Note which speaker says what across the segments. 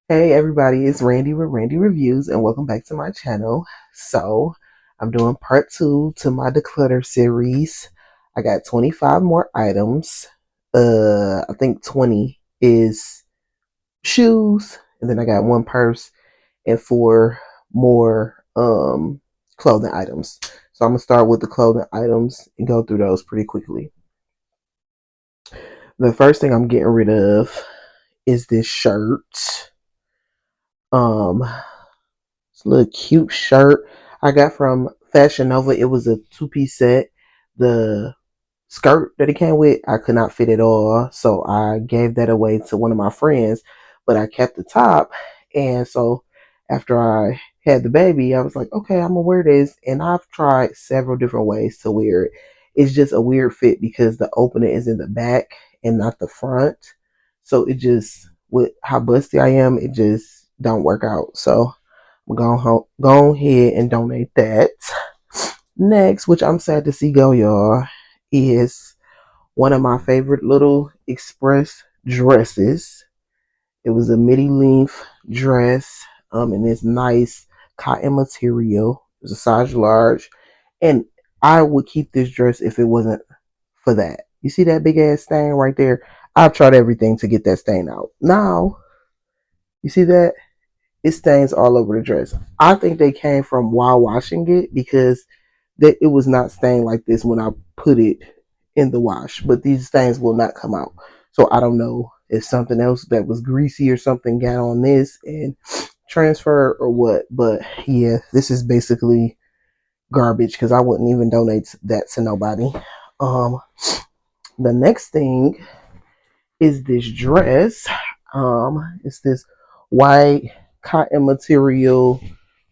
Speaker 1: Hey everybody, it's Randy with Randy Reviews and welcome back to my channel. So, I'm doing part 2 to my Declutter series. I got 25 more items. I think 20 is shoes, and then I got one purse and 4 more clothing items. So, I'm going to start with the clothing items and go through those pretty quickly. The first thing I'm getting rid of is this shirt. Um It's a little cute shirt I got from Fashion Nova. It was a two-piece set. The skirt that it came with, I could not fit it all, so I gave that away to one of my friends. But I kept the top, and so after I had the baby, I was like, okay, I'm gonna wear this, and I've tried several different ways to wear it. It's just a weird fit because the opening is in the back and not the front, so it just with how busty I am, it just don't work out. So go ahead and donate that. Next, which I'm sad to see go, y'all, is one of my favorite little express dresses. It was a midi length dress, in this nice cotton material. It was a size large, and I would keep this dress if it wasn't for that. You see that big ass stain right there? I've tried everything to get that stain out. Now, you see that? It stains all over the dress. I think they came from while washing it because it was not stained like this when I put it in the wash. But these stains will not come out. So I don't know if something else that was greasy or something got on this and transferred or what. But yeah, this is basically garbage because I wouldn't even donate that to nobody. Um, the next thing is this dress. It's this white cotton material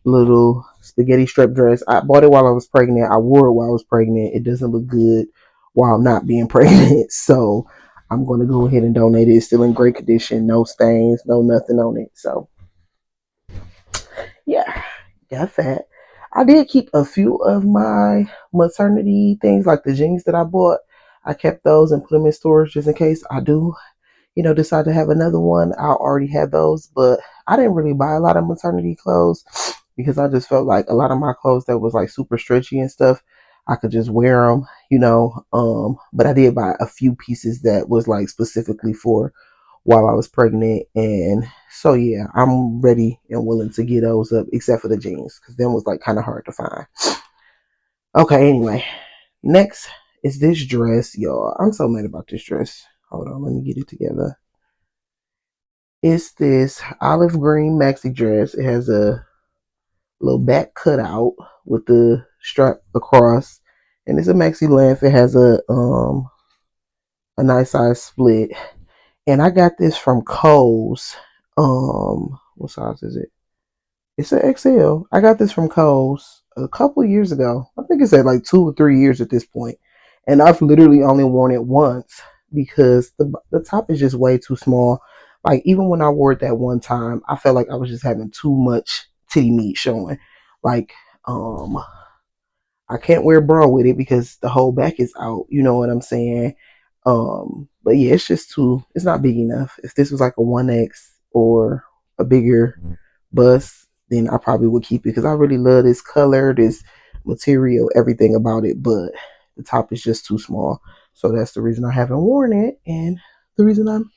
Speaker 1: little spaghetti strap dress. I bought it while I was pregnant. I wore it while I was pregnant. It doesn't look good while not being pregnant. So I'm going to go ahead and donate it. It's still in great condition. No stains, no nothing on it. So yeah, got that. I did keep a few of my maternity things like the jeans that I bought. I kept those and put them in storage just in case I do decide to have another one. I already had those, but I didn't really buy a lot of maternity clothes because I just felt like a lot of my clothes that was like super stretchy and stuff, I could just wear them. But I did buy a few pieces that was like specifically for while I was pregnant, and so yeah, I'm ready and willing to get those up, except for the jeans because them was like kind of hard to find. Okay, anyway, next is this dress, y'all. I'm so mad about this dress. Hold on, let me get it together. It's this olive green maxi dress. It has a little back cutout with the strap across, and it's a maxi length. It has a nice size split, and I got this from Kohl's. What size is it? It's an XL. I got this from Kohl's a couple years ago. I think it's at like 2 or 3 years at this point, and I've literally only worn it once because the top is just way too small. Like even when I wore it that one time, I felt like I was just having too much titty meat showing. Like um, I can't wear a bra with it because the whole back is out. You know what I'm saying? But yeah, it's just too. It's not big enough. If this was like a 1X or a bigger bust, then I probably would keep it because I really love this color, this material, everything about it. But the top is just too small, so that's the reason I haven't worn it, and the reason I'm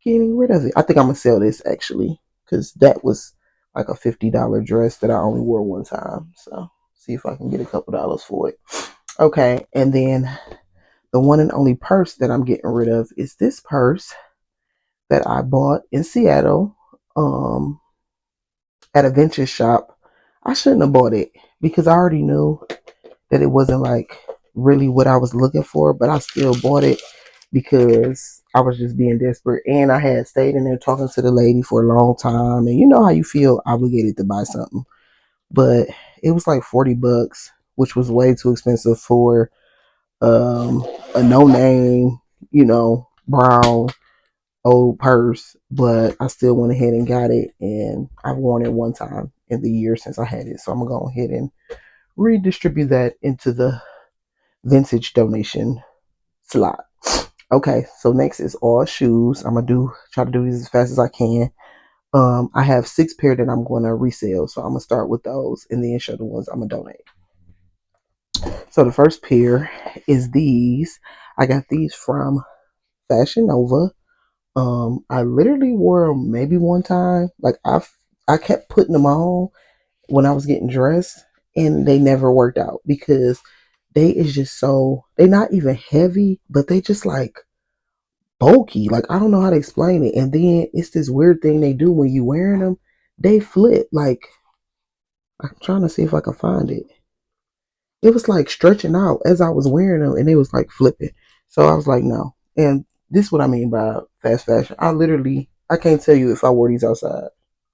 Speaker 1: getting rid of it. I think I'm gonna sell this actually because that was like a $50 dress that I only wore one time. So see if I can get a couple dollars for it. Okay, and then the one and only purse that I'm getting rid of is this purse that I bought in Seattle. At a vintage shop. I shouldn't have bought it because I already knew that it wasn't like really what I was looking for, but I still bought it because I was just being desperate, and I had stayed in there talking to the lady for a long time, and you know how you feel obligated to buy something. But it was like $40, which was way too expensive for a no name, brown old purse, but I still went ahead and got it, and I've worn it one time in the year since I had it. So I'm gonna go ahead and redistribute that into the vintage donation slot. Okay, so next is all shoes. I'm gonna try to do these as fast as I can. I have 6 pair that I'm going to resell, so I'm gonna start with those and then show the ones I'm gonna donate. So the first pair is these. I got these from Fashion Nova. I literally wore them maybe one time. Like I kept putting them on when I was getting dressed, and they never worked out because they is just so, they not even heavy, but they just like bulky. Like I don't know how to explain it. And then it's this weird thing they do when you wearing them. They flip. Like I'm trying to see if I can find it. It was like stretching out as I was wearing them, and it was like flipping. So I was like, no. And this is what I mean by fast fashion. I can't tell you if I wore these outside.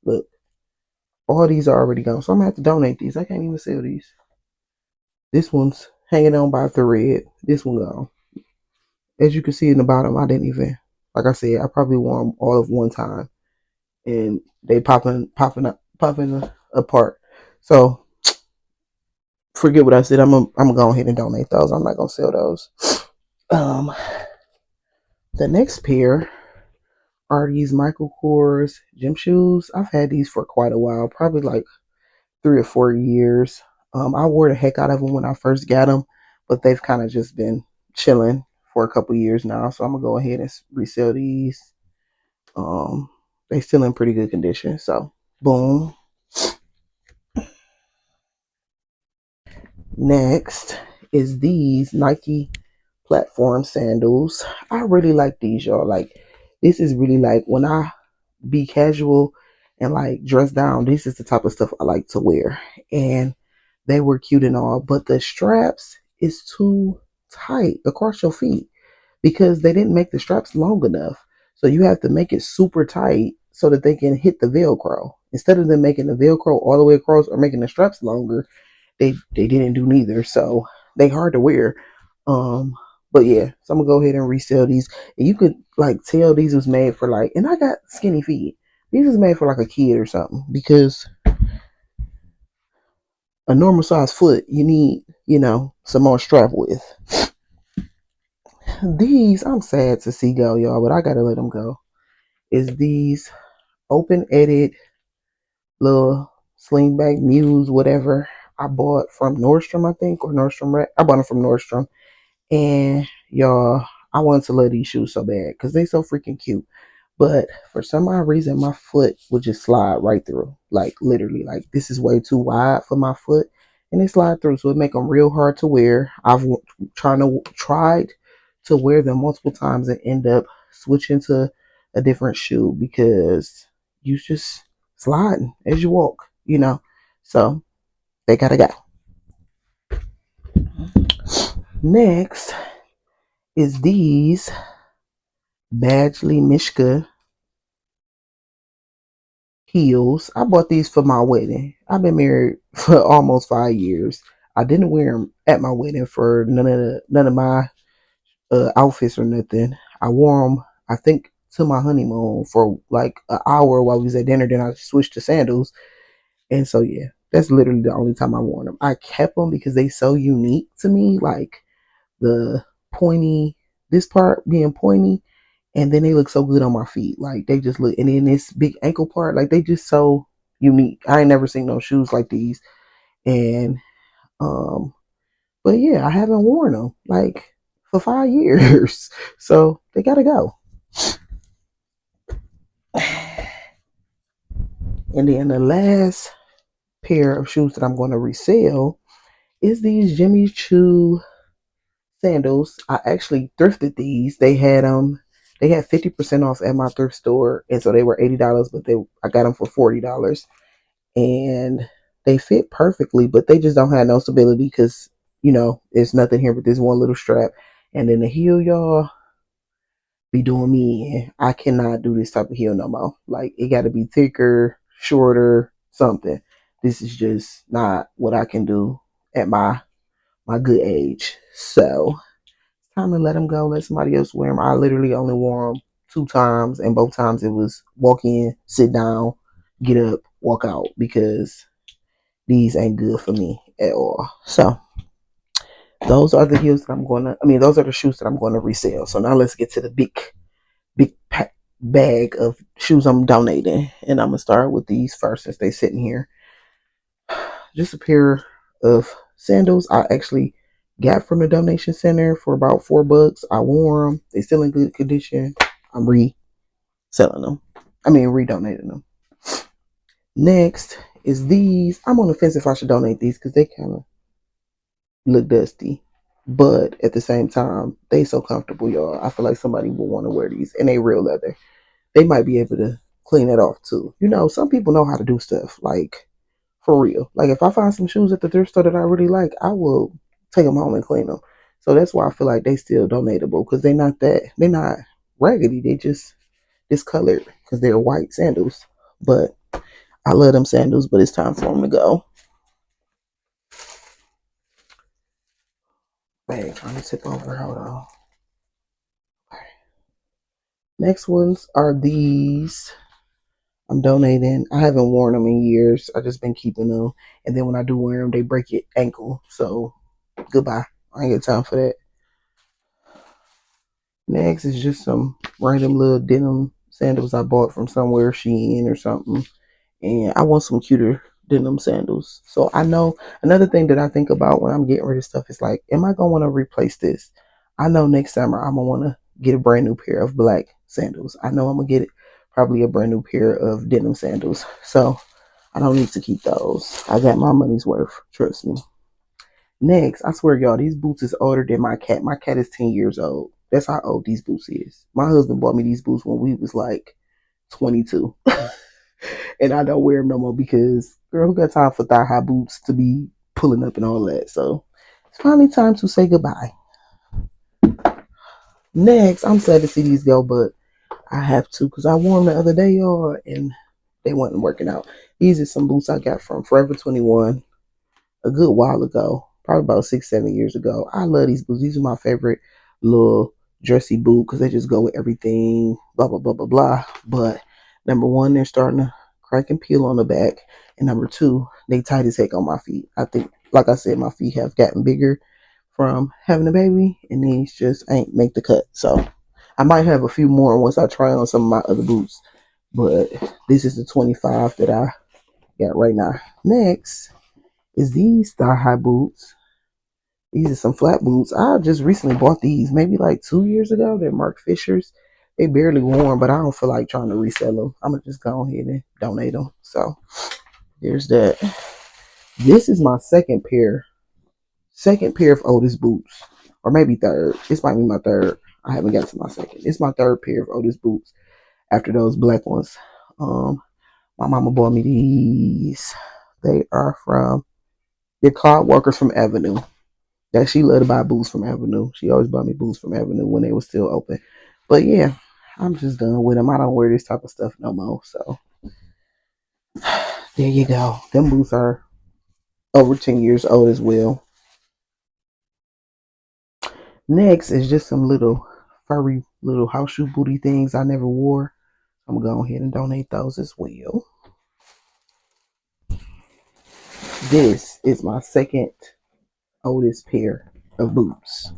Speaker 1: Look, all these are already gone. So I'm gonna have to donate these. I can't even sell these. This one's hanging on by a thread. This one gone. As you can see in the bottom, I didn't even, like I said, I probably wore them all of one time, and they popping apart. So forget what I said. I'm gonna go ahead and donate those. I'm not gonna sell those. Um, the next pair are these Michael Kors gym shoes. I've had these for quite a while, probably like 3 or 4 years. I wore the heck out of them when I first got them, but they've kind of just been chilling for a couple years now. So I'm gonna go ahead and resell these. Um, they still in pretty good condition. So boom. Next is these Nike platform sandals. I really like these, y'all. Like this is really like when I be casual and like dress down, this is the type of stuff I like to wear. And they were cute and all, but the straps is too tight across your feet because they didn't make the straps long enough. So you have to make it super tight so that they can hit the Velcro. Instead of them making the Velcro all the way across or making the straps longer, they didn't do neither. So they hard to wear. Um, but yeah, so I'm gonna go ahead and resell these. And you could like tell these was made for like, and I got skinny feet. These was made for like a kid or something because a normal size foot you need, some more strap with. These I'm sad to see go, y'all, but I gotta let them go. Is these open edit little slingback muse, whatever I bought from Nordstrom, I think, or Nordstrom Rack. I bought them from Nordstrom. And y'all, I wanted to love these shoes so bad because they so freaking cute. But for some odd reason, my foot would just slide right through. Like literally, like this is way too wide for my foot, and it slide through. So it make them real hard to wear. I've tried to wear them multiple times and end up switching to a different shoe because you just sliding as you walk. So they gotta go. Next is these Badgley Mishka heels. I bought these for my wedding. I've been married for almost 5 years. I didn't wear them at my wedding for none of my outfits or nothing. I wore them, I think, to my honeymoon for like an hour while we was at dinner. Then I switched to sandals, and so yeah, that's literally the only time I wore them. I kept them because they so unique to me, like the pointy, this part being pointy, and then they look so good on my feet. Like they just look, and then this big ankle part, like they just so unique. I ain't never seen no shoes like these, and um, but yeah, I haven't worn them like for 5 years, so they gotta go. And then the last pair of shoes that I'm going to resell is these Jimmy Choo sandals. I actually thrifted these. They had 50% off at my thrift store, and so they were $80, but I got them for $40, and they fit perfectly, but they just don't have no stability because there's nothing here but this one little strap, and then the heel, y'all, be doing me in. I cannot do this type of heel no more. Like it got to be thicker, shorter, something. This is just not what I can do at my good age. So time to let them go. Let somebody else wear them. I literally only wore them 2 times, and both times it was walk in, sit down, get up, walk out because these ain't good for me at all. So those are the heels that those are the shoes that I'm gonna resell. So now let's get to the big pack. bag of shoes I'm donating, and I'm gonna start with these first since they sitting here. Just a pair of sandals I actually got from the donation center for about $4. I wore them. They still in good condition. I'm reselling them. I mean, redonating them. Next is these. I'm on the fence if I should donate these because they kind of look dusty. But at the same time, they so comfortable, y'all. I feel like somebody will want to wear these, and they real leather. They might be able to clean that off too. You know, some people know how to do stuff like for real. Like if I find some shoes at the thrift store that I really like, I will take them home and clean them. So that's why I feel like they still donatable because they're not raggedy. They just discolored because they're white sandals. But I love them sandals, but it's time for them to go. Bang, trying to tip over. Hold on. Next ones are these. I'm donating. I haven't worn them in years. I just been keeping them. And then when I do wear them, they break your ankle. So goodbye. I ain't got time for that. Next is just some random little denim sandals I bought from somewhere, Shein or something. And I want some cuter denim sandals. So I know another thing that I think about when I'm getting rid of stuff is like, am I gonna want to replace this? I know next summer I'm gonna want to get a brand new pair of black sandals. I know I'm gonna get probably a brand new pair of denim sandals. So I don't need to keep those. I got my money's worth. Trust me. Next, I swear, y'all, these boots is older than my cat. My cat is 10 years old. That's how old these boots is. My husband bought me these boots when we was like 22. And I don't wear them no more because, girl, who got time for thigh high boots to be pulling up and all that? So it's finally time to say goodbye. Next, I'm sad to see these go, but I have to because I wore them the other day, y'all, and they wasn't working out. These are some boots I got from Forever 21 a good while ago, probably about 6, 7 years ago. I love these boots. These are my favorite little dressy boot because they just go with everything, blah, blah, blah, blah, blah. But number one, they're starting to crack and peel on the back. And number two, they tight as heck on my feet. I think, like I said, my feet have gotten bigger from having a baby, and these just ain't make the cut. So I might have a few more once I try on some of my other boots. But this is the 25 that I got right now. Next is these thigh high boots. These are some flat boots. I just recently bought these maybe like 2 years ago. They're Mark Fisher's. They barely worn, but I don't feel like trying to resell them. I'm gonna just go ahead and donate them. So there's that. This is my second pair of Otis boots, or maybe third. This might be my third. I haven't got to my second. It's my third pair of Otis boots after those black ones. My mama bought me these. They are from they're Cloud Workers from Avenue. That she loved to buy boots from Avenue. She always bought me boots from Avenue when they were still open. But yeah, I'm just done with them. I don't wear this type of stuff no more. So there you go. Them boots are over 10 years old as well. Next is just some little furry little house shoe booty things I never wore. I'm gonna go ahead and donate those as well. This is my second oldest pair of boots.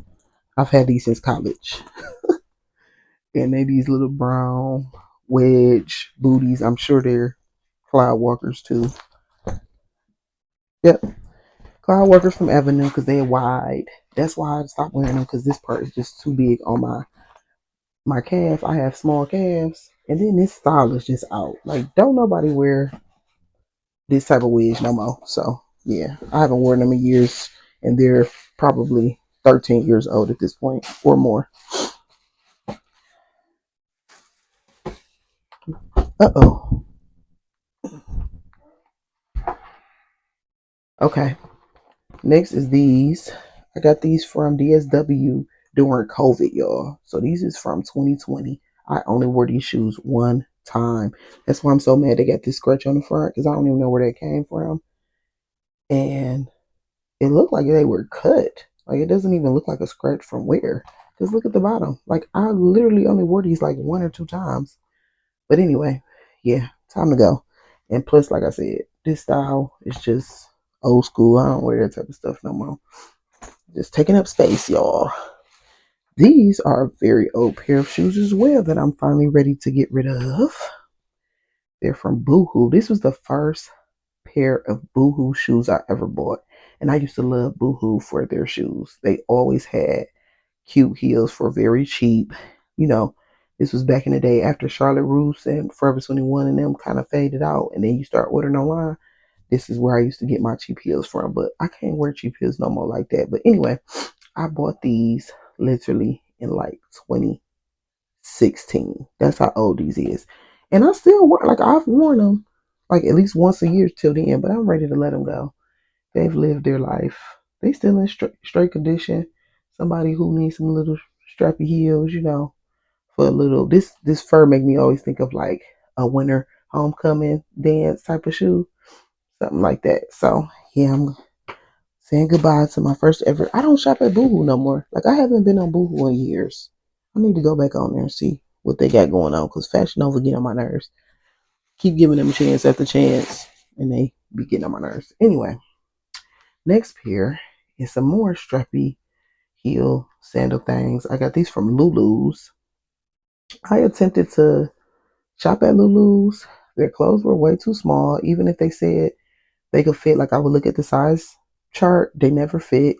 Speaker 1: I've had these since college. And they these little brown wedge booties. I'm sure they're Cloud Walkers too. Yep, Cloud Walkers from Avenue because they're wide. That's why I stopped wearing them because this part is just too big on my calf. I have small calves, and then this style is just out. Like, don't nobody wear this type of wedge no more. So yeah, I haven't worn them in years, and they're probably 13 years old at this point or more. Uh-oh. Okay. Next is these. I got these from DSW during COVID, y'all. So these is from 2020. I only wore these shoes one time. That's why I'm so mad they got this scratch on the front because I don't even know where that came from. And it looked like they were cut. Like it doesn't even look like a scratch from where. Just look at the bottom. Like I literally only wore these like one or two times. But anyway, yeah, time to go. And plus, like I said, this style is just old school. I don't wear that type of stuff no more. Just taking up space, y'all. These are a very old pair of shoes as well that I'm finally ready to get rid of. They're from Boohoo. This was the first pair of Boohoo shoes I ever bought. And I used to love Boohoo for their shoes. They always had cute heels for very cheap. You know, this was back in the day after Charlotte Russe and Forever 21 and them kind of faded out. And then you start ordering online. This is where I used to get my cheap heels from. But I can't wear cheap heels no more like that. But anyway, I bought these literally in like 2016. That's how old these is. And I still wear, like, I've worn them like at least once a year till the end, but I'm ready to let them go. They've lived their life. They still in straight condition. Somebody who needs some little strappy heels, for a little. This fur make me always think of like a winter homecoming dance type of shoe, something like that. So yeah, I'm saying goodbye to my first ever. I don't shop at Boohoo no more. Like I haven't been on Boohoo in years. I need to go back on there and see what they got going on because Fashion Nova get on my nerves. Keep giving them chance after chance, and they be getting on my nerves. Anyway, next pair is some more strappy heel sandal things. I got these from Lulu's. I attempted to shop at Lulu's. Their clothes were way too small. Even if they said they could fit, like I would look at the size chart, they never fit.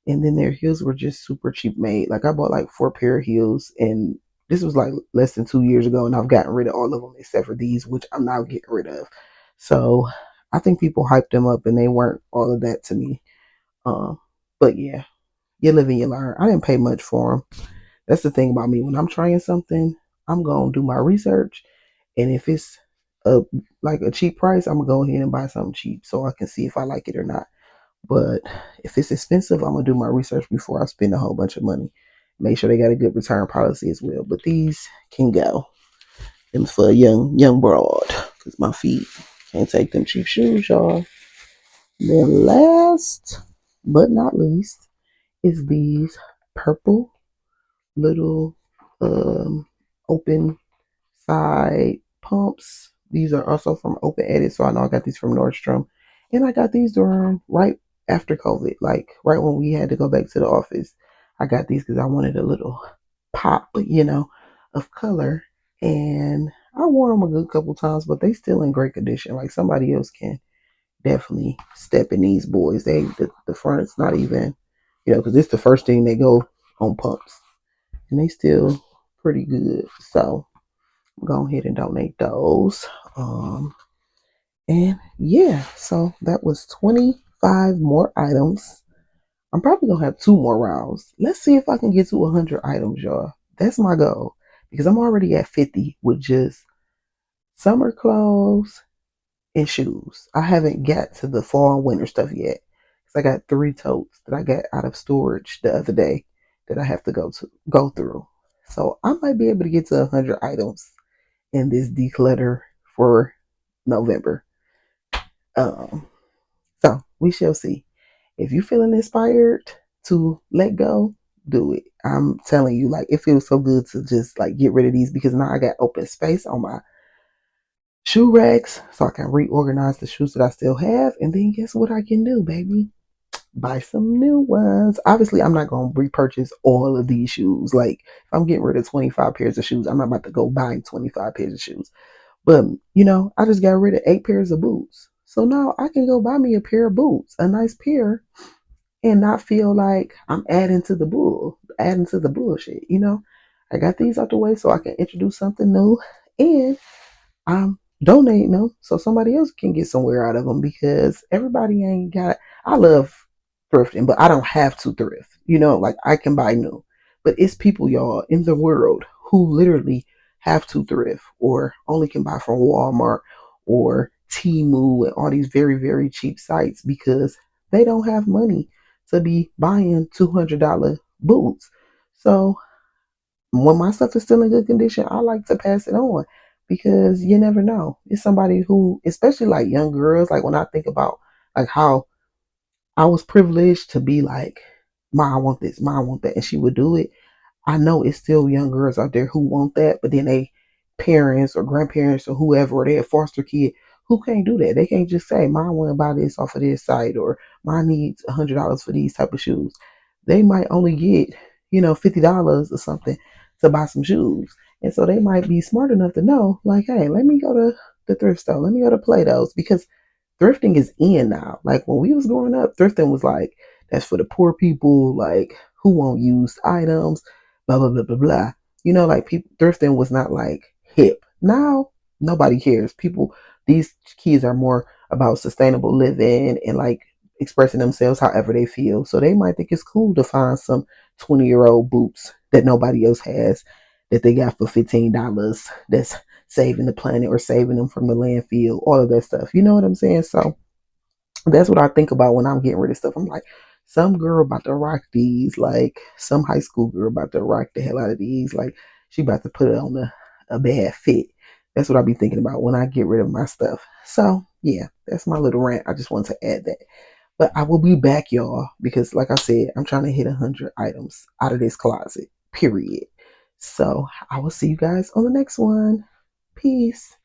Speaker 1: And then their heels were just super cheap made. Like I bought like 4 pair of heels, and this was like less than 2 years ago, and I've gotten rid of all of them except for these, which I'm now getting rid of. So I think people hyped them up, and they weren't all of that to me. Um, but yeah, you live and you learn. I didn't pay much for them. That's the thing about me. When I'm trying something, I'm gonna do my research, and if it's a like a cheap price, I'm gonna go ahead and buy something cheap so I can see if I like it or not. But if it's expensive, I'm gonna do my research before I spend a whole bunch of money. Make sure they got a good return policy as well. But these can go. Them for a young broad, cause my feet can't take them cheap shoes, y'all. Then last but not least is these purple little open side pumps. These are also from Open Edit, so I know I got these from Nordstrom. And I got these during right after COVID, like right when we had to go back to the office. I got these because I wanted a little pop, of color. And I wore them a good couple times, but they still in great condition. Like somebody else can definitely step in these boys. The front's not even, because it's the first thing they go on pumps, and they still pretty good. So go ahead and donate those. And yeah, so that was 25 more items. I'm probably gonna have 2 more rounds. Let's see if I can get to 100 items, y'all. That's my goal because I'm already at 50 with just summer clothes and shoes. I haven't got to the fall and winter stuff yet because I got 3 totes that I got out of storage the other day that I have to go through. So I might be able to get to 100 items in this declutter for November. Um, so we shall see. If you're feeling inspired to let go, do it. I'm telling you, like it feels so good to just like get rid of these because now I got open space on my shoe racks so I can reorganize the shoes that I still have. And then guess what I can do, baby? Buy some new ones. Obviously, I'm not going to repurchase all of these shoes. Like, if I'm getting rid of 25 pairs of shoes, I'm not about to go buying 25 pairs of shoes. But, I just got rid of 8 pairs of boots. So now I can go buy me a pair of boots, a nice pair, and not feel like I'm adding to the bullshit. I got these out the way so I can introduce something new. And I'm donating them so somebody else can get somewhere out of them because everybody ain't got. I love thrifting, but I don't have to thrift. Like I can buy new, but it's people, y'all, in the world who literally have to thrift or only can buy from Walmart or Temu and all these very very cheap sites because they don't have money to be buying $200 boots. So when my stuff is still in good condition, I like to pass it on because you never know. It's somebody who, especially like young girls, like when I think about like how I was privileged to be like, Ma, I want this, Ma, I want that, and she would do it. I know it's still young girls out there who want that, but then they parents or grandparents or whoever, or their foster kid who can't do that. They can't just say, Ma, I want to buy this off of this site, or Ma needs $100 for these type of shoes. They might only get, $50 or something to buy some shoes. And so they might be smart enough to know, like, hey, let me go to the thrift store, let me go to Plato's, because thrifting is in now. Like when we was growing up, thrifting was like, that's for the poor people, like who won't use items, blah blah blah blah blah. Like people thrifting was not like hip. Now nobody cares. These kids are more about sustainable living and like expressing themselves however they feel. So they might think it's cool to find some 20-year-old boots that nobody else has that they got for $15 that's saving the planet or saving them from the landfill, all of that stuff. You know what I'm saying? So that's what I think about when I'm getting rid of stuff. I'm like, some girl about to rock these, like some high school girl about to rock the hell out of these, like she about to put it on a bad fit. That's what I be thinking about when I get rid of my stuff. So yeah, that's my little rant. I just wanted to add that. But I will be back, y'all, because like I said, I'm trying to hit 100 items out of this closet, period. So I will see you guys on the next one. Peace.